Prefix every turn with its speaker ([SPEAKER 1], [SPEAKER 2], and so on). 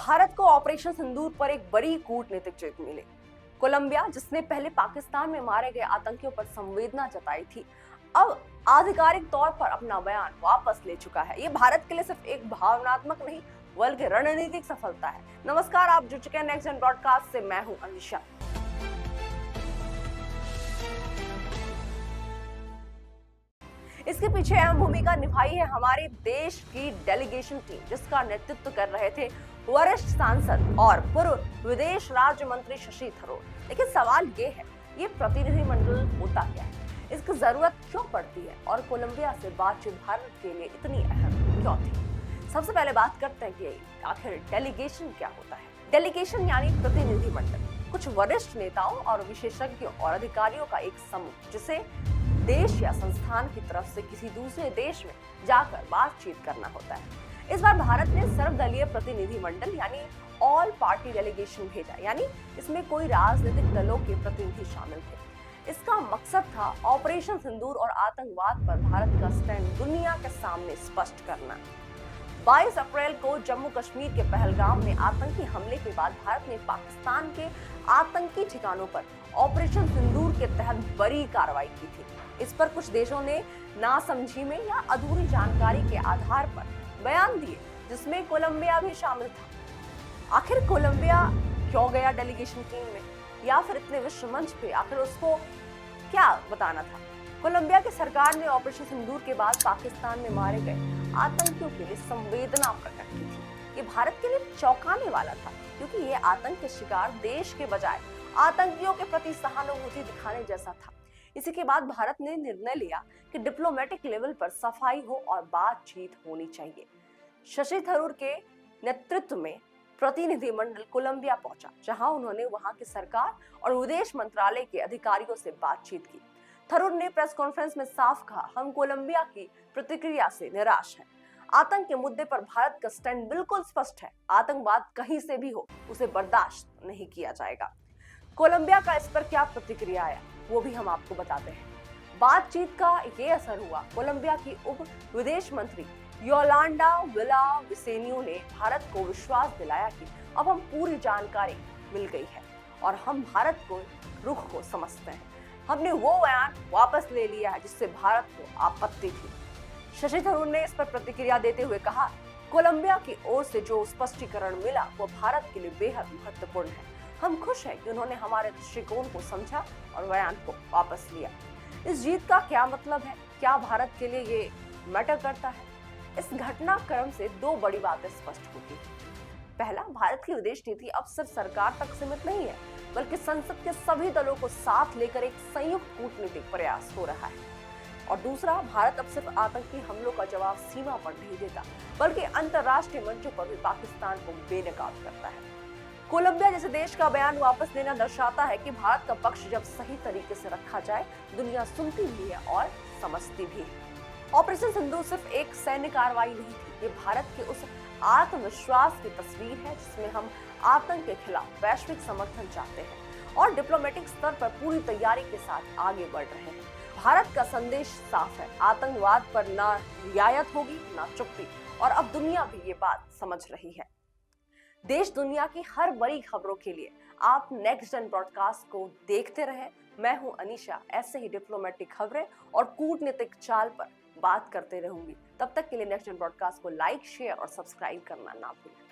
[SPEAKER 1] भारत को ऑपरेशन सिंदूर पर एक बड़ी कूटनीतिक जीत मिली। कोलंबिया, जिसने पहले पाकिस्तान में मारे गए आतंकियों पर संवेदना जताई थी, अब आधिकारिक तौर पर अपना बयान वापस ले चुका है। ये भारत के लिए सिर्फ एक भावनात्मक नहीं बल्कि रणनीतिक सफलता है। नमस्कार, आप जुड़ चुके हैं नेक्स्ट जन ब्रॉडकास्ट से। मैं हूं अनिशा। इसके पीछे अहम भूमिका निभाई है हमारे देश की डेलीगेशन टीम, जिसका नेतृत्व कर रहे थे वरिष्ठ सांसद और पूर्व विदेश राज्य मंत्री शशि थरूर। लेकिन सवाल ये है, ये प्रतिनिधिमंडल होता क्या है, इसकी जरूरत क्यों पड़ती है और कोलंबिया से बातचीत भारत के लिए इतनी अहम क्यों थी? सबसे पहले बात करते हैं कि आखिर डेलीगेशन क्या होता है। डेलीगेशन यानी प्रतिनिधिमंडल, कुछ वरिष्ठ नेताओं और विशेषज्ञों और अधिकारियों का एक समूह, जिसे देश या संस्थान की तरफ से किसी दूसरे देश में जाकर बातचीत करना होता है। इस बार भारत ने सर्वदलीय प्रतिनिधिमंडल यानी ऑल पार्टी डेलीगेशन भेजा, यानी इसमें कोई राजनीतिक दलों के प्रतिनिधि शामिल थे। इसका मकसद था ऑपरेशन सिंदूर और आतंकवाद पर भारत का स्टैंड दुनिया के सामने स्पष्ट करना। 22 अप्रैल को जम्मू कश्मीर के पहलगाम में आतंकी हमले के बाद भारत ने पाकिस्तान के आतंकी ठिकानों पर ऑपरेशन सिंदूर के तहत बड़ी कार्रवाई की थी। इस पर कुछ देशों ने नासमझी में या अधूरी जानकारी के आधार पर बयान दिए, जिसमें कोलंबिया भी शामिल था। आखिर कोलंबिया क्यों गया डेलीगेशन टीम में, या फिर इतने विश्व मंच पे आखिर उसको क्या बताना था? कोलंबिया की सरकार ने ऑपरेशन सिंदूर के बाद पाकिस्तान में मारे गए आतंकियों के लिए संवेदना प्रकट की थी। ये भारत के लिए चौंकाने वाला था, क्योंकि ये आतंक के शिकार देश के बजाय आतंकियों के प्रति सहानुभूति दिखाने जैसा था। इसी के बाद भारत ने निर्णय लिया कि डिप्लोमेटिक लेवल पर सफाई हो और बातचीत होनी चाहिए। शशि थरूर के नेतृत्व में प्रतिनिधिमंडल कोलंबिया पहुंचा, जहां उन्होंने वहां की सरकार और विदेश मंत्रालय के अधिकारियों से बातचीत की। थरूर ने प्रेस कॉन्फ्रेंस में साफ कहा, हम कोलंबिया की प्रतिक्रिया से निराश हैं। आतंक के मुद्दे पर भारत का स्टैंड बिल्कुल स्पष्ट है। आतंकवाद कहीं से भी हो, उसे बर्दाश्त नहीं किया जाएगा। कोलंबिया का इस पर क्या प्रतिक्रिया आया, वो भी हम आपको बताते हैं। बातचीत का ये असर हुआ। कोलंबिया की उप विदेश मंत्री योलांडा विला विसेनियो ने भारत को विश्वास दिलाया कि अब हम पूरी जानकारी मिल गई है और हम भारत को रुख को समझते हैं। हमने वो बयान वापस ले लिया है जिससे भारत को आपत्ति थी। शशि थरूर ने इस पर प्रतिक्रिया देते हुए कहा, कोलंबिया की ओर से जो स्पष्टीकरण मिला वो भारत के लिए बेहद महत्वपूर्ण है। हम खुश हैं कि उन्होंने हमारे दृष्टिकोण को समझा और बयान को वापस लिया। इस जीत का क्या मतलब है? क्या भारत के लिए ये मैटर करता है? इस घटनाक्रम से दो बड़ी बातें स्पष्ट होती हैं। पहला, भारत की विदेश नीति अब सिर्फ सरकार तक सीमित नहीं है, बल्कि संसद के सभी दलों को साथ लेकर एक संयुक्त कूटनीतिक प्रयास हो रहा है। और दूसरा, भारत अब सिर्फ आतंकी हमलों का जवाब सीमा पर नहीं देता, बल्कि अंतर्राष्ट्रीय मंचों पर भी पाकिस्तान को बेनकाब करता है। कोलंबिया जैसे देश का बयान वापस लेना दर्शाता है कि भारत का पक्ष जब सही तरीके से रखा जाए, दुनिया सुनती भी है और समझती भी है। ऑपरेशन सिंदूर सिर्फ एक सैन्य कार्रवाई नहीं थी, ये भारत के उस आत्मविश्वास की तस्वीर है जिसमें हम आतंक के खिलाफ वैश्विक समर्थन चाहते हैं और डिप्लोमेटिक स्तर पर पूरी तैयारी के साथ आगे बढ़ रहे हैं। भारत का संदेश साफ है, आतंकवाद पर ना रियायत होगी ना चुप्पी, और अब दुनिया भी ये बात समझ रही है। देश दुनिया की हर बड़ी खबरों के लिए आप नेक्स्ट जन ब्रॉडकास्ट को देखते रहें। मैं हूं अनिशा। ऐसे ही डिप्लोमेटिक खबरें और कूटनीतिक चाल पर बात करते रहूंगी। तब तक के लिए नेक्स्ट जन ब्रॉडकास्ट को लाइक, शेयर और सब्सक्राइब करना ना भूलें।